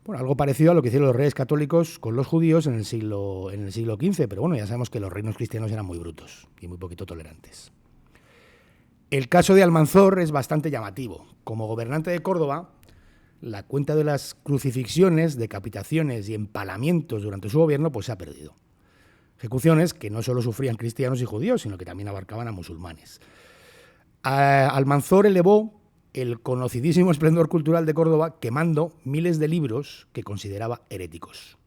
Bueno, algo parecido a lo que hicieron los reyes católicos con los judíos en el siglo XV, pero bueno, ya sabemos que los reinos cristianos eran muy brutos y muy poquito tolerantes. El caso de Almanzor es bastante llamativo. Como gobernante de Córdoba, la cuenta de las crucifixiones, decapitaciones y empalamientos durante su gobierno pues se ha perdido. Ejecuciones que no solo sufrían cristianos y judíos, sino que también abarcaban a musulmanes. Almanzor elevó el conocidísimo esplendor cultural de Córdoba quemando miles de libros que consideraba heréticos.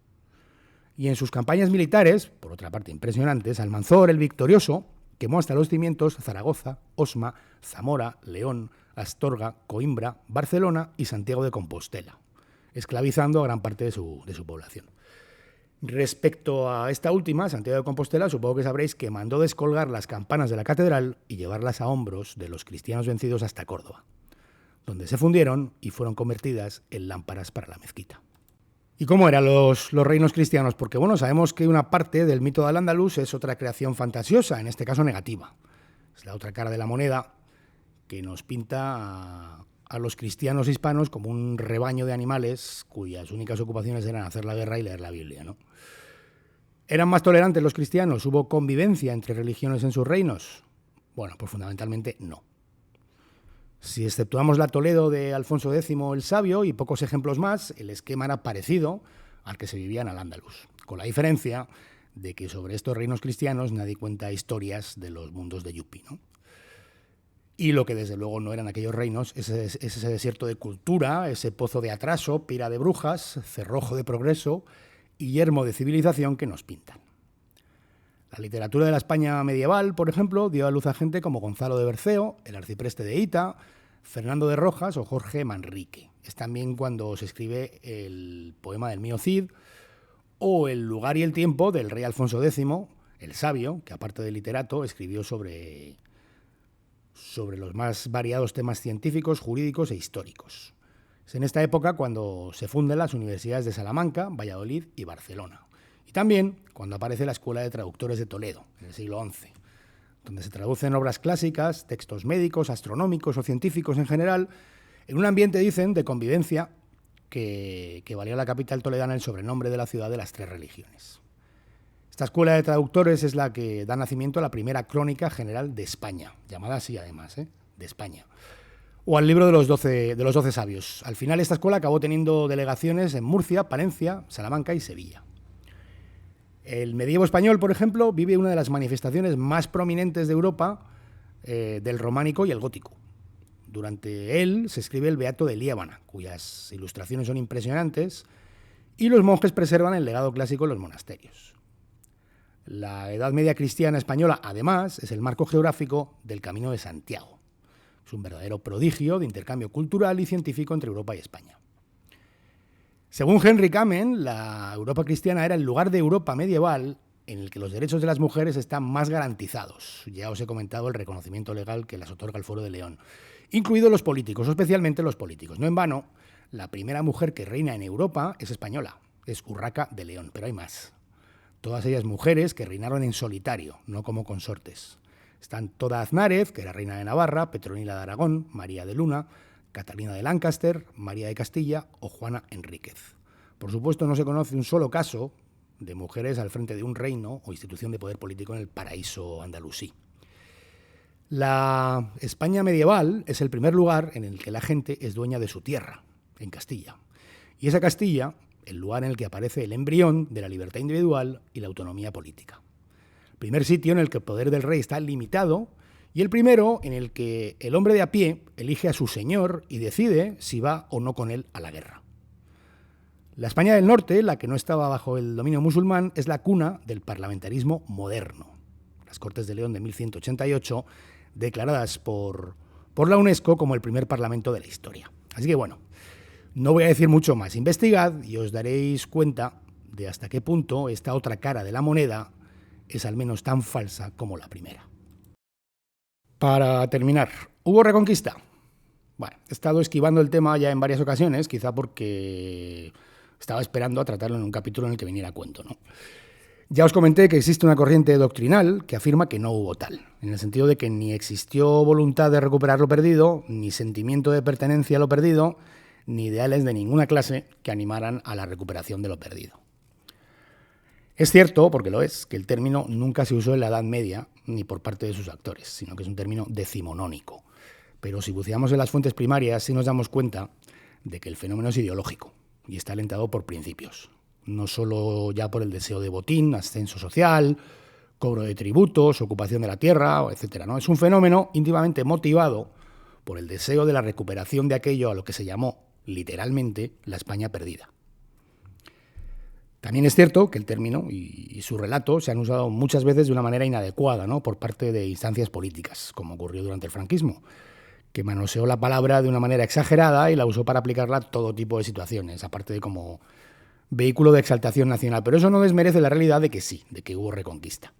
Y en sus campañas militares, por otra parte impresionantes, Almanzor, el victorioso, quemó hasta los cimientos Zaragoza, Osma, Zamora, León, Astorga, Coimbra, Barcelona y Santiago de Compostela, esclavizando a gran parte de su población. Respecto a esta última, Santiago de Compostela, supongo que sabréis que mandó descolgar las campanas de la catedral y llevarlas a hombros de los cristianos vencidos hasta Córdoba, donde se fundieron y fueron convertidas en lámparas para la mezquita. ¿Y cómo eran los reinos cristianos? Porque bueno, sabemos que una parte del mito de Al-Ándalus es otra creación fantasiosa, en este caso negativa. Es la otra cara de la moneda que nos pinta a los cristianos hispanos como un rebaño de animales cuyas únicas ocupaciones eran hacer la guerra y leer la Biblia, ¿no? ¿Eran más tolerantes los cristianos? ¿Hubo convivencia entre religiones en sus reinos? Bueno, pues fundamentalmente no. Si exceptuamos la Toledo de Alfonso X el Sabio y pocos ejemplos más, el esquema era parecido al que se vivía en Al-Ándalus, con la diferencia de que sobre estos reinos cristianos nadie cuenta historias de los mundos de Yupi, ¿no? Y lo que desde luego no eran aquellos reinos es ese desierto de cultura, ese pozo de atraso, pira de brujas, cerrojo de progreso y yermo de civilización que nos pintan. La literatura de la España medieval, por ejemplo, dio a luz a gente como Gonzalo de Berceo, el arcipreste de Hita, Fernando de Rojas o Jorge Manrique. Es también cuando se escribe el poema del mío Cid o El lugar y el tiempo del rey Alfonso X, el Sabio, que aparte de literato escribió sobre los más variados temas científicos, jurídicos e históricos. Es en esta época cuando se funden las universidades de Salamanca, Valladolid y Barcelona. Y también cuando aparece la Escuela de Traductores de Toledo, en el siglo XI, donde se traducen obras clásicas, textos médicos, astronómicos o científicos en general, en un ambiente, dicen, de convivencia que valió a la capital toledana el sobrenombre de la ciudad de las tres religiones. Esta Escuela de Traductores es la que da nacimiento a la primera crónica general de España, llamada así además, de España, o al libro de los 12 sabios. Al final esta escuela acabó teniendo delegaciones en Murcia, Palencia, Salamanca y Sevilla. El medievo español, por ejemplo, vive una de las manifestaciones más prominentes de Europa del románico y el gótico. Durante él se escribe el Beato de Liébana, cuyas ilustraciones son impresionantes, y los monjes preservan el legado clásico en los monasterios. La Edad Media cristiana española, además, es el marco geográfico del Camino de Santiago. Es un verdadero prodigio de intercambio cultural y científico entre Europa y España. Según Henry Kamen, la Europa cristiana era el lugar de Europa medieval en el que los derechos de las mujeres están más garantizados. Ya os he comentado el reconocimiento legal que las otorga el Foro de León, incluidos los políticos, o especialmente los políticos. No en vano, la primera mujer que reina en Europa es española, es Urraca de León, pero hay más. Todas ellas mujeres que reinaron en solitario, no como consortes. Están Toda Aznárez, que era reina de Navarra, Petronila de Aragón, María de Luna, Catalina de Lancaster, María de Castilla o Juana Enríquez. Por supuesto, no se conoce un solo caso de mujeres al frente de un reino o institución de poder político en el paraíso andalusí. La España medieval es el primer lugar en el que la gente es dueña de su tierra, en Castilla. Y esa Castilla, el lugar en el que aparece el embrión de la libertad individual y la autonomía política. El primer sitio en el que el poder del rey está limitado y el primero en el que el hombre de a pie elige a su señor y decide si va o no con él a la guerra. La España del Norte, la que no estaba bajo el dominio musulmán, es la cuna del parlamentarismo moderno. Las Cortes de León de 1188, declaradas por la UNESCO como el primer parlamento de la historia. Así que bueno, no voy a decir mucho más. Investigad y os daréis cuenta de hasta qué punto esta otra cara de la moneda es al menos tan falsa como la primera. Para terminar, ¿hubo reconquista? Bueno, he estado esquivando el tema ya en varias ocasiones, quizá porque estaba esperando a tratarlo en un capítulo en el que viniera a cuento, ¿no? Ya os comenté que existe una corriente doctrinal que afirma que no hubo tal, en el sentido de que ni existió voluntad de recuperar lo perdido, ni sentimiento de pertenencia a lo perdido, ni ideales de ninguna clase que animaran a la recuperación de lo perdido. Es cierto, porque lo es, que el término nunca se usó en la Edad Media, ni por parte de sus actores, sino que es un término decimonónico. Pero si buceamos en las fuentes primarias, sí nos damos cuenta de que el fenómeno es ideológico y está alentado por principios. No solo ya por el deseo de botín, ascenso social, cobro de tributos, ocupación de la tierra, etc. ¿no? Es un fenómeno íntimamente motivado por el deseo de la recuperación de aquello a lo que se llamó, literalmente, la España perdida. También es cierto que el término y su relato se han usado muchas veces de una manera inadecuada, ¿no? Por parte de instancias políticas, como ocurrió durante el franquismo, que manoseó la palabra de una manera exagerada y la usó para aplicarla a todo tipo de situaciones, aparte de como vehículo de exaltación nacional. Pero eso no desmerece la realidad de que sí, de que hubo reconquista.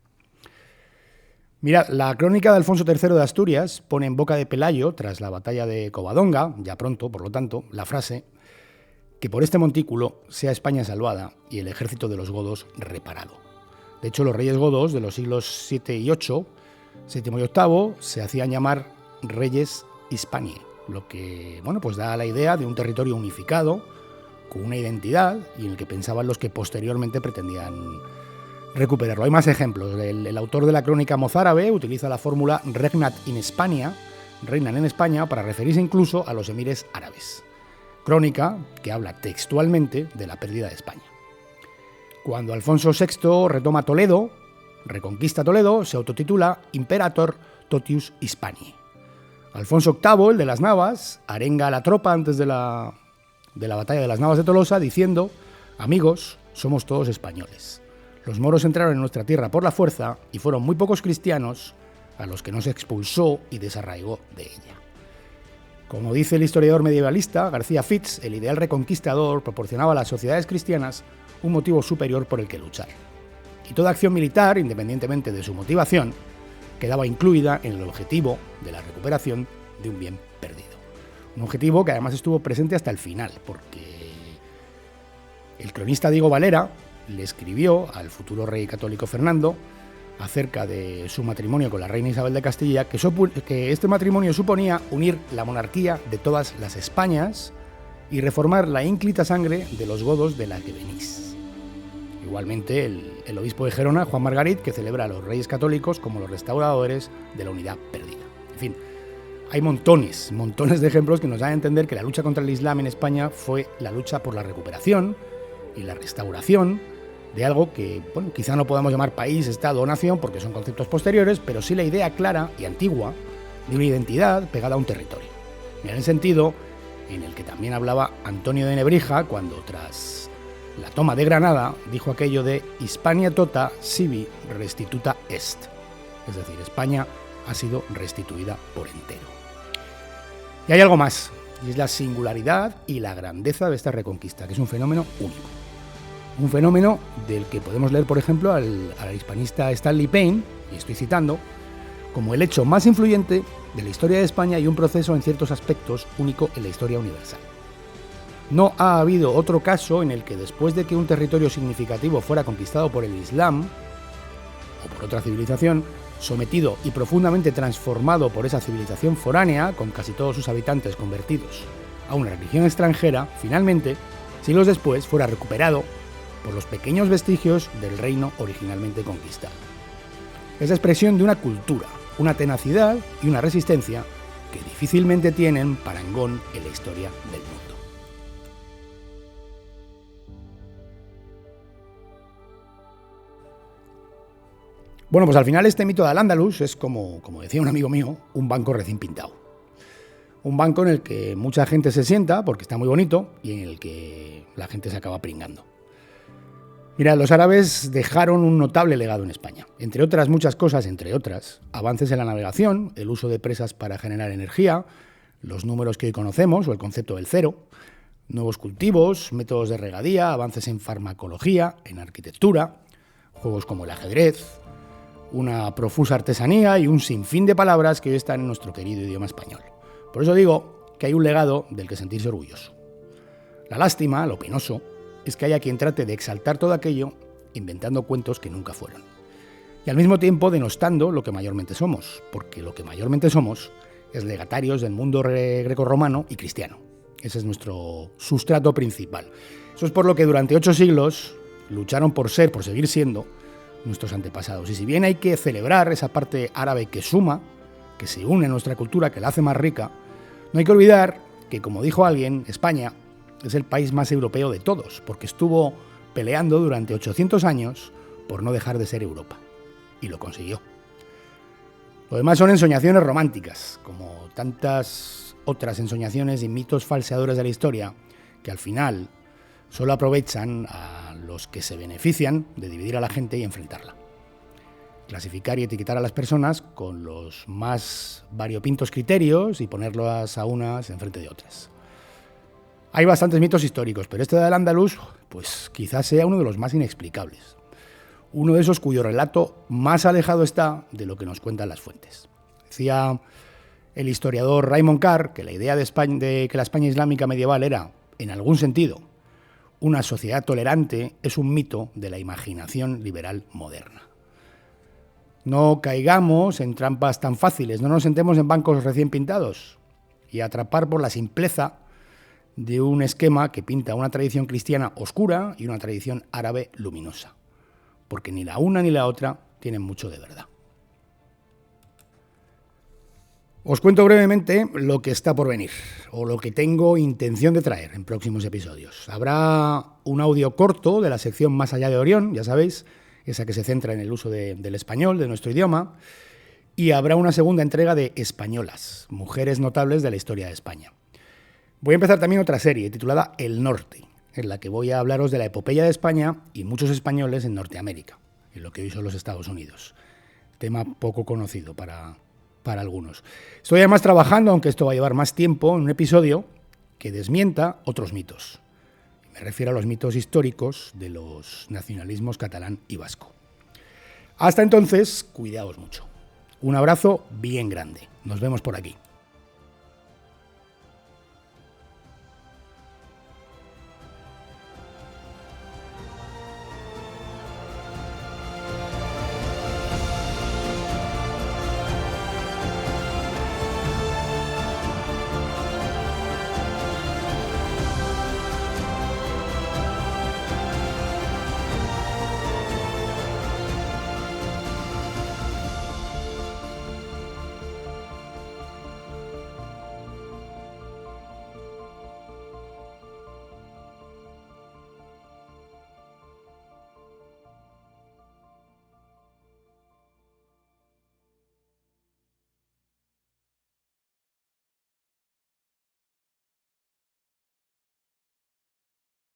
Mirad, la crónica de Alfonso III de Asturias pone en boca de Pelayo, tras la batalla de Covadonga, ya pronto, por lo tanto, la frase que por este montículo sea España salvada y el ejército de los godos reparado. De hecho, los reyes godos de los siglos VII y VIII, VII y VIII, se hacían llamar reyes Hispaniae, lo que pues da la idea de un territorio unificado, con una identidad y en el que pensaban los que posteriormente pretendían recuperarlo. Hay más ejemplos. El autor de la crónica mozárabe utiliza la fórmula regnat in Hispania, reinan en España, para referirse incluso a los emires árabes. Crónica que habla textualmente de la pérdida de España. Cuando Alfonso VI retoma Toledo, reconquista Toledo, se autotitula Imperator Totius Hispaniae. Alfonso VIII, el de las Navas, arenga a la tropa antes de la batalla de las Navas de Tolosa diciendo: amigos, somos todos españoles. Los moros entraron en nuestra tierra por la fuerza y fueron muy pocos cristianos a los que no se expulsó y desarraigó de ella. Como dice el historiador medievalista García Fitz, el ideal reconquistador proporcionaba a las sociedades cristianas un motivo superior por el que luchar. Y toda acción militar, independientemente de su motivación, quedaba incluida en el objetivo de la recuperación de un bien perdido. Un objetivo que además estuvo presente hasta el final, porque el cronista Diego Valera le escribió al futuro rey católico Fernando acerca de su matrimonio con la reina Isabel de Castilla, que este matrimonio suponía unir la monarquía de todas las Españas y reformar la ínclita sangre de los godos de la que venís. Igualmente, el obispo de Gerona, Juan Margarit, que celebra a los reyes católicos como los restauradores de la unidad perdida. En fin, hay montones de ejemplos que nos dan a entender que la lucha contra el Islam en España fue la lucha por la recuperación y la restauración de algo que, quizá no podamos llamar país, estado o nación, porque son conceptos posteriores, pero sí la idea clara y antigua de una identidad pegada a un territorio. En el sentido en el que también hablaba Antonio de Nebrija cuando, tras la toma de Granada, dijo aquello de Hispania tota sibi restituta est. Es decir, España ha sido restituida por entero. Y hay algo más, y es la singularidad y la grandeza de esta reconquista, que es un fenómeno único. Un fenómeno del que podemos leer, por ejemplo, al hispanista Stanley Payne, y estoy citando, como el hecho más influyente de la historia de España y un proceso en ciertos aspectos único en la historia universal. No ha habido otro caso en el que después de que un territorio significativo fuera conquistado por el Islam o por otra civilización, sometido y profundamente transformado por esa civilización foránea, con casi todos sus habitantes convertidos a una religión extranjera, finalmente, siglos después, fuera recuperado por los pequeños vestigios del reino originalmente conquistado. Es la expresión de una cultura, una tenacidad y una resistencia que difícilmente tienen parangón en la historia del mundo. Bueno, pues al final este mito de Al-Ándalus es, como decía un amigo mío, un banco recién pintado. Un banco en el que mucha gente se sienta porque está muy bonito y en el que la gente se acaba pringando. Mira, los árabes dejaron un notable legado en España. Entre otras muchas cosas, avances en la navegación, el uso de presas para generar energía, los números que hoy conocemos o el concepto del cero, nuevos cultivos, métodos de regadía, avances en farmacología, en arquitectura, juegos como el ajedrez, una profusa artesanía y un sinfín de palabras que hoy están en nuestro querido idioma español. Por eso digo que hay un legado del que sentirse orgulloso. La lástima, lo penoso, es que haya quien trate de exaltar todo aquello inventando cuentos que nunca fueron. Y al mismo tiempo denostando lo que mayormente somos, porque lo que mayormente somos es legatarios del mundo grecorromano y cristiano. Ese es nuestro sustrato principal. Eso es por lo que durante 8 siglos lucharon por seguir siendo nuestros antepasados. Y si bien hay que celebrar esa parte árabe que suma, que se une a nuestra cultura, que la hace más rica, no hay que olvidar que, como dijo alguien, España es el país más europeo de todos, porque estuvo peleando durante 800 años por no dejar de ser Europa. Y lo consiguió. Lo demás son ensoñaciones románticas, como tantas otras ensoñaciones y mitos falseadores de la historia, que al final solo aprovechan a los que se benefician de dividir a la gente y enfrentarla. Clasificar y etiquetar a las personas con los más variopintos criterios y ponerlas a unas enfrente de otras. Hay bastantes mitos históricos, pero este de Al-Ándalus, pues quizás sea uno de los más inexplicables. Uno de esos cuyo relato más alejado está de lo que nos cuentan las fuentes. Decía el historiador Raymond Carr que la idea de que la España islámica medieval era, en algún sentido, una sociedad tolerante es un mito de la imaginación liberal moderna. No caigamos en trampas tan fáciles, no nos sentemos en bancos recién pintados y atrapar por la simpleza de un esquema que pinta una tradición cristiana oscura y una tradición árabe luminosa, porque ni la una ni la otra tienen mucho de verdad. Os cuento brevemente lo que está por venir, o lo que tengo intención de traer en próximos episodios. Habrá un audio corto de la sección Más allá de Orión, ya sabéis, esa que se centra en el uso del español, de nuestro idioma, y habrá una segunda entrega de Españolas, mujeres notables de la historia de España. Voy a empezar también otra serie titulada El Norte, en la que voy a hablaros de la epopeya de España y muchos españoles en Norteamérica, en lo que hoy son los Estados Unidos. Tema poco conocido para algunos. Estoy además trabajando, aunque esto va a llevar más tiempo, en un episodio que desmienta otros mitos. Me refiero a los mitos históricos de los nacionalismos catalán y vasco. Hasta entonces, cuidaos mucho. Un abrazo bien grande. Nos vemos por aquí.